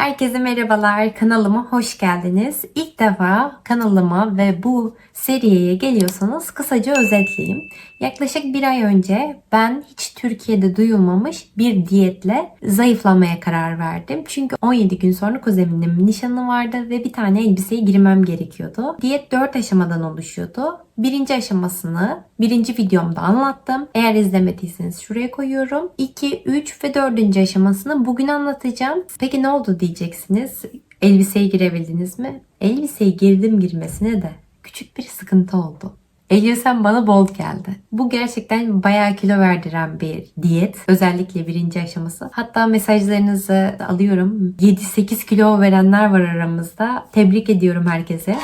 Herkese merhabalar, kanalıma hoş geldiniz. İlk defa kanalıma ve bu seriye geliyorsanız kısaca özetleyeyim. Yaklaşık bir ay önce ben hiç Türkiye'de duyulmamış bir diyetle zayıflamaya karar verdim. Çünkü 17 gün sonra kuzenimin nişanı vardı ve bir tane elbiseye girmem gerekiyordu. Diyet 4 aşamadan oluşuyordu. Birinci aşamasını birinci videomda anlattım. Eğer izlemediyseniz şuraya koyuyorum. 2, 3 ve 4. aşamasını bugün anlatacağım. Peki ne oldu diyeceksiniz. Elbiseye girebildiniz mi? Elbiseye girdim girmesine de küçük bir sıkıntı oldu. Elbisem bana bol geldi. Bu gerçekten bayağı kilo verdiren bir diyet. Özellikle birinci aşaması. Hatta mesajlarınızı alıyorum. 7-8 kilo verenler var aramızda. Tebrik ediyorum herkese.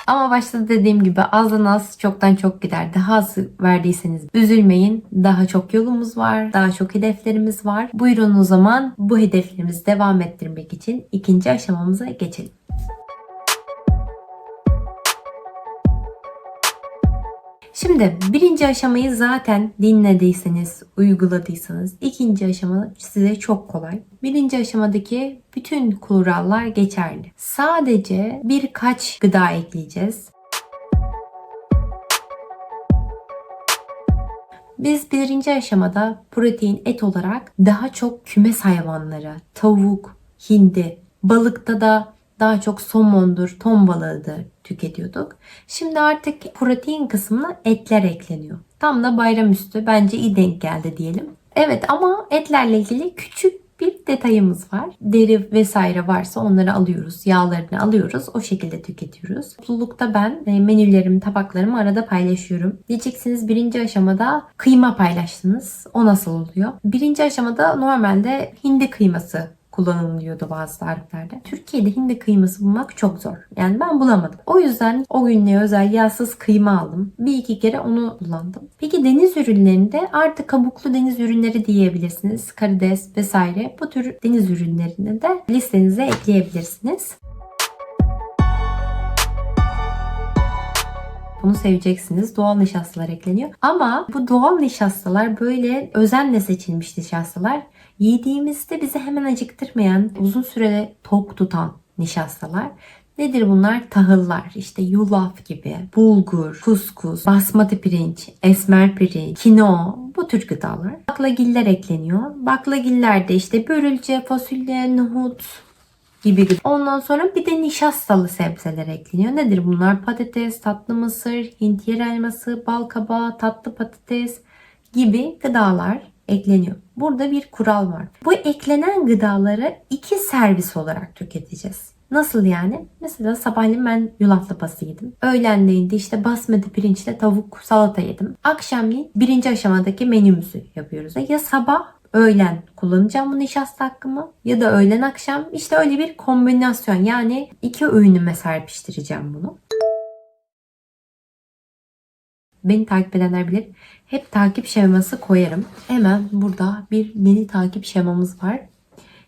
Ama başta dediğim gibi azdan az çoktan çok gider. Daha az verdiyseniz üzülmeyin. Daha çok yolumuz var. Daha çok hedeflerimiz var. Buyurun o zaman bu hedeflerimizi devam ettirmek için ikinci aşamamıza geçelim. Şimdi birinci aşamayı zaten dinlediyseniz, uyguladıysanız ikinci aşama size çok kolay. Birinci aşamadaki bütün kurallar geçerli. Sadece birkaç gıda ekleyeceğiz. Biz birinci aşamada protein et olarak daha çok kümes hayvanları, tavuk, hindi, balıkta da daha çok somondur, ton balığıdır tüketiyorduk. Şimdi artık protein kısmına etler ekleniyor. Tam da bayramüstü bence iyi denk geldi diyelim. Evet ama etlerle ilgili küçük bir detayımız var. Deri vesaire varsa onları alıyoruz. Yağlarını alıyoruz. O şekilde tüketiyoruz. Toplulukta ben menülerimi, tabaklarımı arada paylaşıyorum. Diyeceksiniz birinci aşamada kıyma paylaştınız. O nasıl oluyor? Birinci aşamada normalde hindi kıyması kullanılıyordu bazı tariflerde. Türkiye'de hindi kıyması bulmak çok zor. Yani ben bulamadım. O yüzden o günlüğe özel yağsız kıyma aldım. Bir iki kere onu kullandım. Peki deniz ürünlerinde artık kabuklu deniz ürünleri diyebilirsiniz. Karides vesaire. Bu tür deniz ürünlerini de listenize ekleyebilirsiniz. Bunu seveceksiniz. Doğal nişastalar ekleniyor. Ama bu doğal nişastalar böyle özenle seçilmiş nişastalar. Yediğimizde bizi hemen acıktırmayan, uzun süre tok tutan nişastalar. Nedir bunlar? Tahıllar, işte yulaf gibi, bulgur, kuskus, basmati pirinç, esmer pirinç, kinoa, bu tür gıdalar. Baklagiller ekleniyor. Baklagiller de işte börülce, fasulye, nohut gibi. Ondan sonra bir de nişastalı sebzeler ekleniyor. Nedir bunlar? Patates, tatlı mısır, Hint yer elması, bal kabağı, tatlı patates gibi gıdalar ekleniyor. Burada bir kural var. Bu eklenen gıdaları 2 servis olarak tüketeceğiz. Nasıl yani? Mesela sabahleyin ben yulaflı pasta yedim. Öğlenleyin de işte basmati pirinçle tavuk salata yedim. Akşamleyin birinci aşamadaki menümüzü yapıyoruz. Ya sabah öğlen kullanacağım bu nişasta hakkımı ya da öğlen akşam işte öyle bir kombinasyon, yani 2 öğünüme serpiştireceğim bunu. Beni takip edenler bilir. Hep takip şeması koyarım. Hemen burada bir yeni takip şemamız var.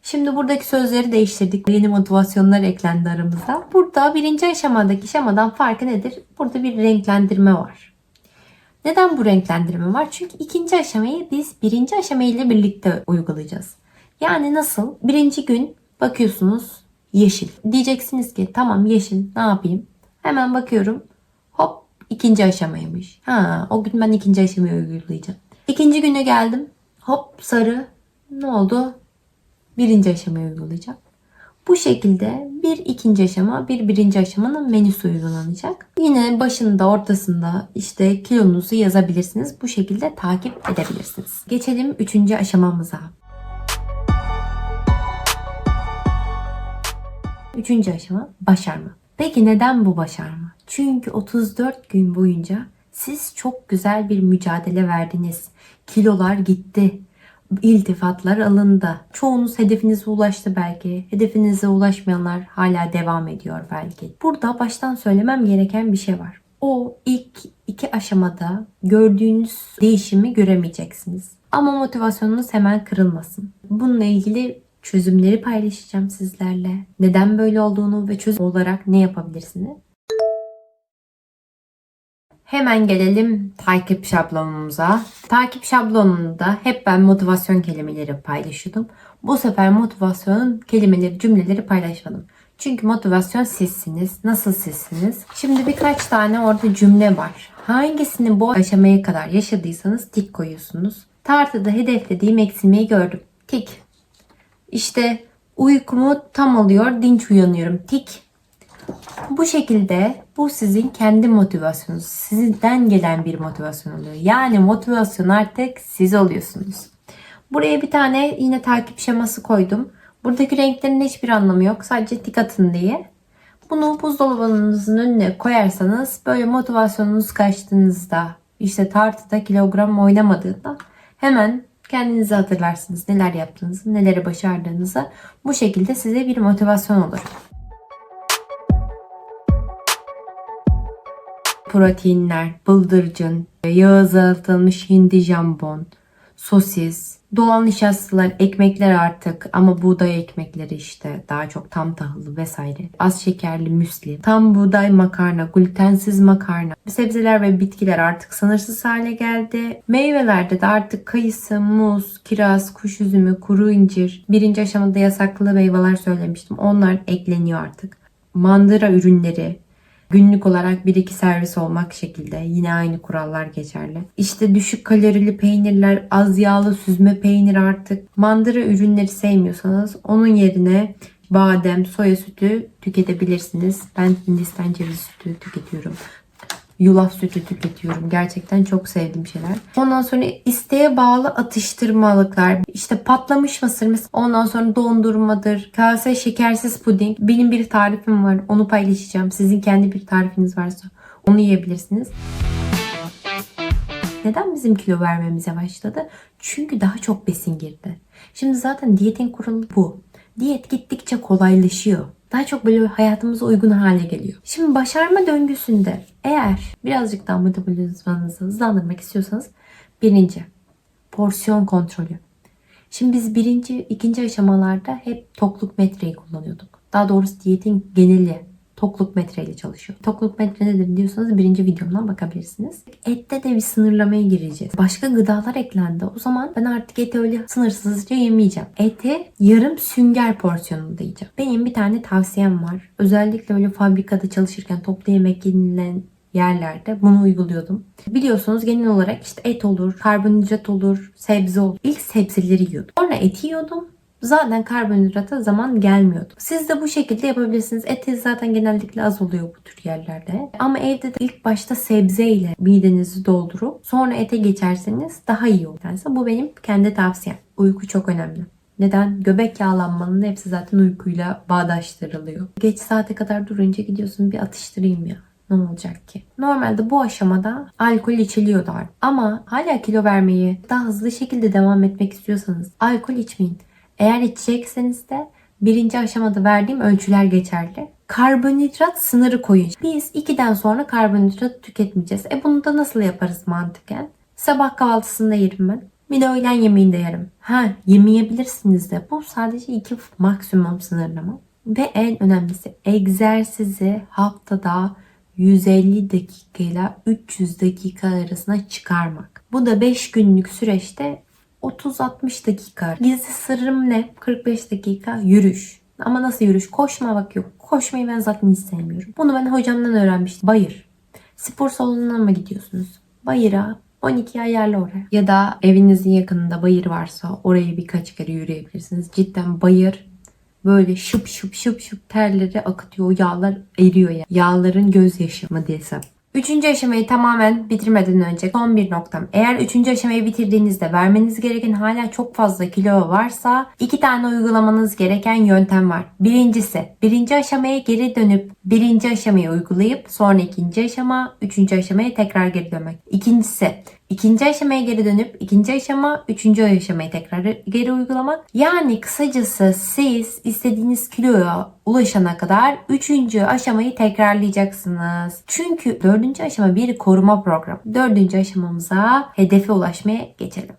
Şimdi buradaki sözleri değiştirdik. Yeni motivasyonlar eklendi aramıza. Burada birinci aşamadaki şemadan farkı nedir? Burada bir renklendirme var. Neden bu renklendirme var? Çünkü ikinci aşamayı biz birinci aşamayla birlikte uygulayacağız. Yani nasıl? Birinci gün bakıyorsunuz yeşil. Diyeceksiniz ki tamam yeşil, ne yapayım? Hemen bakıyorum. Hop, ikinci aşamaymış. O gün ben ikinci aşamayı uygulayacağım. İkinci güne geldim. Hop, sarı. Ne oldu? Birinci aşamayı uygulayacağım. Bu şekilde bir ikinci aşama, bir birinci aşamanın menüsü uygulanacak. Yine başında, ortasında işte kilonuzu yazabilirsiniz. Bu şekilde takip edebilirsiniz. Geçelim 3. aşamamıza. 3. aşama başarma. Peki neden bu başarma? Çünkü 34 gün boyunca siz çok güzel bir mücadele verdiniz. Kilolar gitti. İltifatlar alındı. Çoğunuz hedefinize ulaştı belki. Hedefinize ulaşmayanlar hala devam ediyor belki. Burada baştan söylemem gereken bir şey var. O ilk 2 aşamada gördüğünüz değişimi göremeyeceksiniz. Ama motivasyonunuz hemen kırılmasın. Bununla ilgili çözümleri paylaşacağım sizlerle. Neden böyle olduğunu ve çözüm olarak ne yapabilirsiniz? Hemen gelelim takip şablonumuza. Takip şablonunda hep ben motivasyon kelimeleri paylaşıyordum. Bu sefer motivasyon kelimeleri, cümleleri paylaşmadım. Çünkü motivasyon sizsiniz. Nasıl sizsiniz? Şimdi birkaç tane orada cümle var. Hangisini bu aşamaya kadar yaşadıysanız tik koyuyorsunuz. Tartıda hedeflediğim eksilmeyi gördüm. Tik. İşte uykumu tam alıyor, dinç uyanıyorum. Tik. Bu şekilde bu sizin kendi motivasyonunuz. Sizden gelen bir motivasyon oluyor. Yani motivasyon artık siz oluyorsunuz. Buraya bir tane yine takip şeması koydum. Buradaki renklerin hiçbir anlamı yok. Sadece tik atın diye. Bunu buzdolabınızın önüne koyarsanız böyle motivasyonunuz kaçtığınızda, işte tartıda kilogram oynamadığında hemen kendinizi hatırlarsınız. Neler yaptığınızı, neleri başardığınızı. Bu şekilde size bir motivasyon olur. Proteinler, bıldırcın, yağ azaltılmış hindi jambon, sosis, doğal nişastalar, ekmekler artık ama buğday ekmekleri işte daha çok tam tahıllı vesaire. Az şekerli müsli, tam buğday makarna, glutensiz makarna. Sebzeler ve bitkiler artık sınırsız hale geldi. Meyvelerde de artık kayısı, muz, kiraz, kuş üzümü, kuru incir. Birinci aşamada yasaklı meyveler söylemiştim. Onlar ekleniyor artık. Mandıra ürünleri, günlük olarak 1-2 servis olmak şekilde yine aynı kurallar geçerli. İşte düşük kalorili peynirler, az yağlı süzme peynir artık. Mandıra ürünleri sevmiyorsanız onun yerine badem, soya sütü tüketebilirsiniz. Ben Hindistan cevizi sütü tüketiyorum. Yulaf sütü tüketiyorum. Gerçekten çok sevdiğim şeyler. Ondan sonra isteğe bağlı atıştırmalıklar. İşte patlamış mısır mesela. Ondan sonra dondurmadır. Kase şekersiz puding. Benim bir tarifim var. Onu paylaşacağım. Sizin kendi bir tarifiniz varsa onu yiyebilirsiniz. Neden bizim kilo vermemize başladı? Çünkü daha çok besin girdi. Şimdi zaten diyetin kuralı bu. Diyet gittikçe kolaylaşıyor. Daha çok böyle hayatımıza uygun hale geliyor. Şimdi başarma döngüsünde eğer birazcık daha metabolizmanızı hızlandırmak istiyorsanız birinci porsiyon kontrolü. Şimdi biz ikinci aşamalarda hep tokluk metreyi kullanıyorduk. Daha doğrusu diyetin geneli tokluk metreyle çalışıyor. Tokluk metre nedir diyorsanız birinci videomdan bakabilirsiniz. Ette de bir sınırlamaya gireceğiz. Başka gıdalar eklendi. O zaman ben artık eti öyle sınırsızca yemeyeceğim. Eti yarım sünger porsiyonunda yiyeceğim. Benim bir tane tavsiyem var. Özellikle öyle fabrikada çalışırken toplu yemek yenilen yerlerde bunu uyguluyordum. Biliyorsunuz genel olarak işte et olur, karbonhidrat olur, sebze olur. İlk sebzeleri yiyordum. Sonra eti yiyordum. Zaten karbonhidrata zaman gelmiyordu. Siz de bu şekilde yapabilirsiniz. Eti zaten genellikle az oluyor bu tür yerlerde. Ama evde de ilk başta sebzeyle midenizi doldurup sonra ete geçerseniz daha iyi olur. Yani bu benim kendi tavsiyem. Uyku çok önemli. Neden? Göbek yağlanmanın hepsi zaten uykuyla bağdaştırılıyor. Geç saate kadar durunca gidiyorsun bir atıştırayım ya. Ne olacak ki? Normalde bu aşamada alkol içiliyordu artık. Ama hala kilo vermeyi daha hızlı şekilde devam etmek istiyorsanız alkol içmeyin. Eğer içecekseniz de birinci aşamada verdiğim ölçüler geçerli. Karbonhidrat sınırı koyun. Biz 2'den sonra karbonhidrat tüketmeyeceğiz. Bunu da nasıl yaparız mantıken? Sabah kahvaltısında yerim ben. Bir de öğlen yemeğinde yerim. Yemeyebilirsiniz de. Bu sadece 2 maksimum sınırlama. Ve en önemlisi egzersizi haftada 150 dakika ile 300 dakika arasına çıkarmak. Bu da 5 günlük süreçte 30-60 dakika. Gizli sırrım ne? 45 dakika yürüyüş. Ama nasıl yürüyüş? Koşmamak yok. Koşmayı ben zaten hiç sevmiyorum. Bunu ben hocamdan öğrenmiştim. Bayır. Spor salonuna mı gidiyorsunuz? Bayıra 12 ayarla oraya. Ya da evinizin yakınında bayır varsa orayı birkaç kere yürüyebilirsiniz. Cidden bayır böyle şıp şıp şıp şıp terleri akıtıyor. Yağlar eriyor ya. Yağların gözyaşı mı desem. Üçüncü aşamayı tamamen bitirmeden önce son bir noktam. Eğer üçüncü aşamayı bitirdiğinizde vermeniz gereken hala çok fazla kilo varsa 2 tane uygulamanız gereken yöntem var. Birincisi birinci aşamaya geri dönüp birinci aşamayı uygulayıp sonra ikinci aşama, üçüncü aşamaya tekrar geri dönmek. İkincisi İkinci aşamaya geri dönüp ikinci aşama, üçüncü aşamayı tekrar geri uygulamak. Yani kısacası siz istediğiniz kiloya ulaşana kadar üçüncü aşamayı tekrarlayacaksınız. Çünkü dördüncü aşama bir koruma programı. Dördüncü aşamamıza hedefe ulaşmaya geçelim.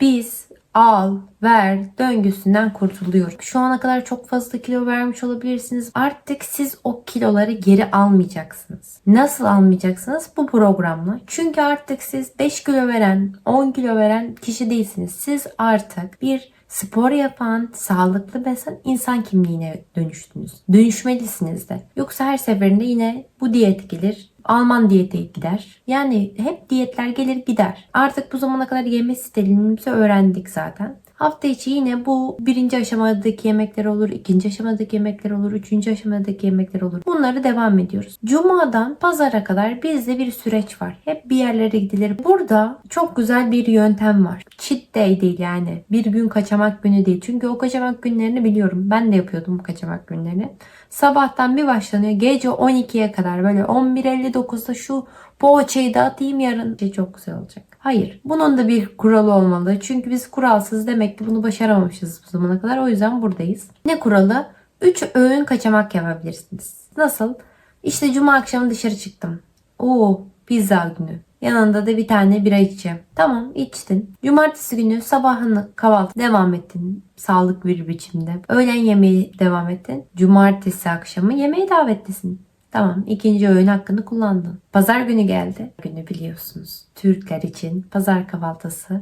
Biz al, ver döngüsünden kurtuluyor. Şu ana kadar çok fazla kilo vermiş olabilirsiniz. Artık siz o kiloları geri almayacaksınız. Nasıl almayacaksınız? Bu programla. Çünkü artık siz 5 kilo veren, 10 kilo veren kişi değilsiniz. Siz artık bir spor yapan, sağlıklı beslen insan kimliğine dönüştünüz. Dönüşmelisiniz de. Yoksa her seferinde yine bu diyet gelir. Alman diyeti gider. Yani hep diyetler gelir gider. Artık bu zamana kadar yeme stilimizi öğrendik zaten. Hafta içi yine bu birinci aşamadaki yemekler olur, ikinci aşamadaki yemekler olur, üçüncü aşamadaki yemekler olur. Bunları devam ediyoruz. Cuma'dan pazara kadar bizde bir süreç var. Hep bir yerlere gidilir. Burada çok güzel bir yöntem var. Cheat day değil yani. Bir gün kaçamak günü değil. Çünkü o kaçamak günlerini biliyorum. Ben de yapıyordum bu kaçamak günlerini. Sabahtan bir başlanıyor. Gece 12'ye kadar böyle 11.59'da şu poğaçayı da atayım yarın. Çok güzel olacak. Hayır. Bunun da bir kuralı olmalı. Çünkü biz kuralsız demek ki bunu başaramamışız bu zamana kadar. O yüzden buradayız. Ne kuralı? 3 öğün kaçamak yapabilirsiniz. Nasıl? İşte cuma akşamı dışarı çıktım. Oo, pizza günü. Yanında da bir tane bira içeceğim. Tamam, içtin. Cumartesi günü sabahını kahvaltı devam ettin. Sağlıklı bir biçimde. Öğlen yemeği devam ettin. Cumartesi akşamı yemeğe davetlisin. Tamam, ikinci öğün hakkını kullandın. Pazar günü geldi. Günü biliyorsunuz. Türkler için pazar kahvaltısı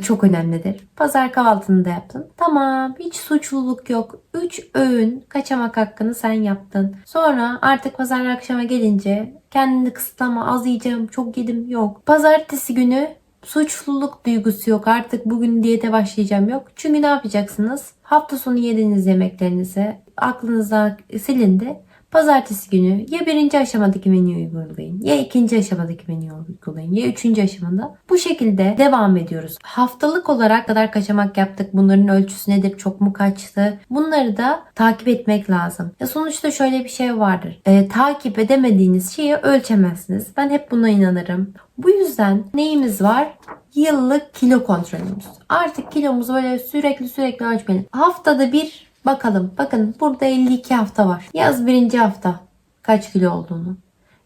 çok önemlidir. Pazar kahvaltını da yaptın. Tamam, hiç suçluluk yok. 3 öğün kaçamak hakkını sen yaptın. Sonra artık pazar akşama gelince kendini kısıtlama, az yiyeceğim, çok yedim yok. Pazartesi günü suçluluk duygusu yok. Artık bugün diyete başlayacağım yok. Çünkü ne yapacaksınız? Hafta sonu yediğiniz yemeklerinizi aklınıza silindi. Pazartesi günü ya birinci aşamadaki menüyü uygulayın, ya ikinci aşamadaki menüyü uygulayın, ya üçüncü aşamada. Bu şekilde devam ediyoruz. Haftalık olarak kadar kaçamak yaptık. Bunların ölçüsü nedir? Çok mu kaçtı? Bunları da takip etmek lazım. Ya sonuçta şöyle bir şey vardır. Takip edemediğiniz şeyi ölçemezsiniz. Ben hep buna inanırım. Bu yüzden neyimiz var? Yıllık kilo kontrolümüz. Artık kilomuzu böyle sürekli ölçmeli. Haftada bir bakalım. Bakın burada 52 hafta var. Yaz birinci hafta kaç kilo olduğunu.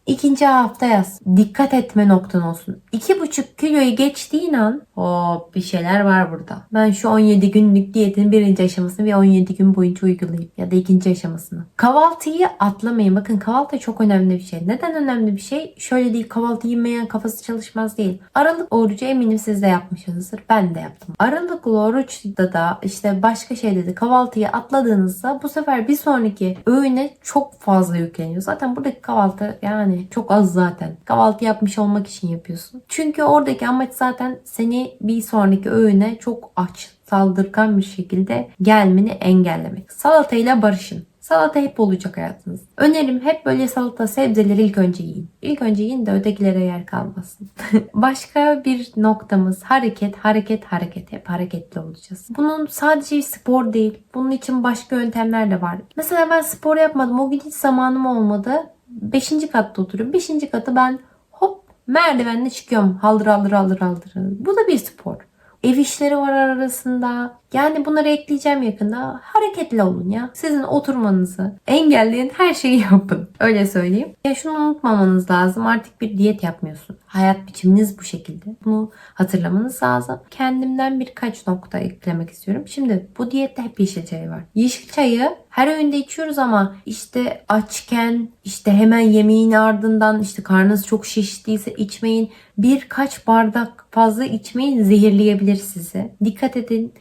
İkinci hafta yaz. Dikkat etme noktan olsun. 2,5 kiloyu geçtiğin an hop bir şeyler var burada. Ben şu 17 günlük diyetin birinci aşamasını ve 17 gün boyunca uygulayayım. Ya da ikinci aşamasını. Kahvaltıyı atlamayın. Bakın kahvaltı çok önemli bir şey. Neden önemli bir şey? Şöyle değil, kahvaltı yemeyen kafası çalışmaz değil. Aralık orucu eminim siz de yapmışsınızdır. Ben de yaptım. Aralıklı oruçta da işte başka şeyde de kahvaltıyı atladığınızda bu sefer bir sonraki öğüne çok fazla yükleniyor. Zaten buradaki kahvaltı yani çok az zaten. Kahvaltı yapmış olmak için yapıyorsun. Çünkü oradaki amaç zaten seni bir sonraki öğüne çok aç, saldırgan bir şekilde gelmeni engellemek. Salatayla barışın. Salata hep olacak hayatınız. Önerim hep böyle salata, sebzeleri ilk önce yiyin. İlk önce yiyin de ötekilere yer kalmasın. Başka bir noktamız hareket. Hep hareketli olacağız. Bunun sadece spor değil. Bunun için başka yöntemler de var. Mesela ben spor yapmadım. O gün hiç zamanım olmadı. 5. katta oturuyorum. 5. katı ben hop merdivenle çıkıyorum. Haldır. Bu da bir spor. Ev işleri var arasında. Yani bunları ekleyeceğim yakında. Hareketli olun ya. Sizin oturmanızı engelleyen her şeyi yapın. Öyle söyleyeyim. Ya şunu unutmamanız lazım. Artık bir diyet yapmıyorsun. Hayat biçiminiz bu şekilde. Bunu hatırlamanız lazım. Kendimden birkaç nokta eklemek istiyorum. Şimdi bu diyette hep yeşil çay var. Yeşil çayı her öğünde içiyoruz ama işte açken, işte hemen yemeğin ardından işte karnınız çok şiştiyse içmeyin. Birkaç bardak fazla içmeyin, zehirleyebilir sizi. Dikkat edin.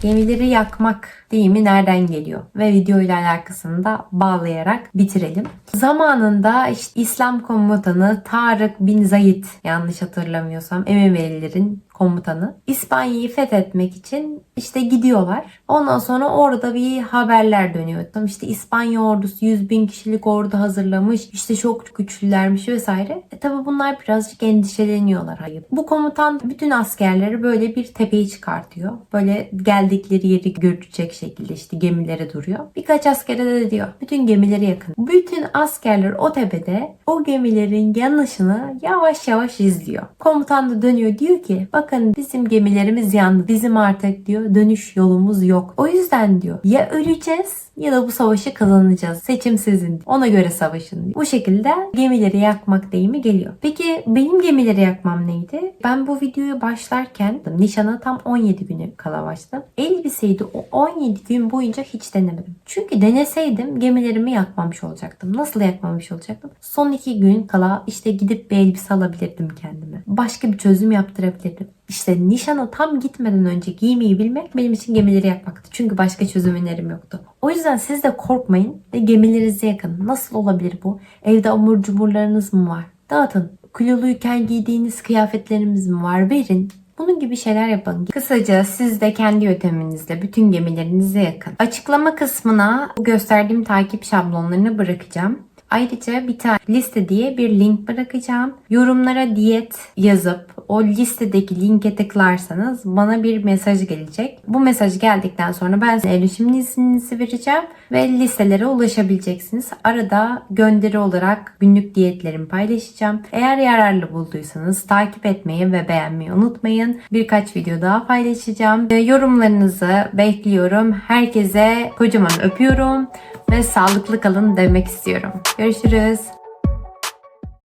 Gemileri yakmak deyimi nereden geliyor? Ve video ile alakasını da bağlayarak bitirelim. Zamanında işte İslam komutanı Tarık bin Zayid, yanlış hatırlamıyorsam Emevilerin komutanı, İspanya'yı fethetmek için işte gidiyorlar. Ondan sonra orada bir haberler dönüyor. Tam işte İspanya ordusu 100.000 kişilik ordu hazırlamış. İşte çok güçlülermiş vesaire. Tabi bunlar birazcık endişeleniyorlar. Hayır. Bu komutan bütün askerleri böyle bir tepeye çıkartıyor. Böyle geldikleri yeri görecek şekilde işte gemileri duruyor. Birkaç askere de diyor. Bütün gemileri yakın. Bütün askerler o tepede o gemilerin yanışını yavaş yavaş izliyor. Komutan da dönüyor, diyor ki bak bakın bizim gemilerimiz yandı. Bizim artık diyor dönüş yolumuz yok. O yüzden diyor ya öleceğiz ya da bu savaşı kazanacağız. Seçim sizin. Ona göre savaşın diyor. Bu şekilde gemileri yakmak deyimi geliyor. Peki benim gemileri yakmam neydi? Ben bu videoyu başlarken nişana tam 17 günü kala başladım. Elbiseydi o 17 gün boyunca hiç denemedim. Çünkü deneseydim gemilerimi yakmamış olacaktım. Nasıl yakmamış olacaktım? Son 2 gün kala işte gidip bir elbise alabilirdim kendime. Başka bir çözüm yaptırabilirdim. İşte nişana tam gitmeden önce giymeyi bilmek benim için gemileri yakmaktı. Çünkü başka çözüm önerim yoktu. O yüzden siz de korkmayın ve gemilerinizi yakın. Nasıl olabilir bu? Evde abur cuburlarınız mı var? Dağıtın. Kiloluyken giydiğiniz kıyafetleriniz mi var? Verin. Bunun gibi şeyler yapın. Kısaca siz de kendi yönteminizle bütün gemilerinizi yakın. Açıklama kısmına bu gösterdiğim takip şablonlarını bırakacağım. Ayrıca bir tane liste diye bir link bırakacağım. Yorumlara diyet yazıp o listedeki linke tıklarsanız bana bir mesaj gelecek. Bu mesaj geldikten sonra ben size erişim izninizi vereceğim ve listelere ulaşabileceksiniz. Arada gönderi olarak günlük diyetlerimi paylaşacağım. Eğer yararlı bulduysanız takip etmeyi ve beğenmeyi unutmayın. Birkaç video daha paylaşacağım. Yorumlarınızı bekliyorum. Herkese kocaman öpüyorum ve sağlıklı kalın demek istiyorum. Görüşürüz.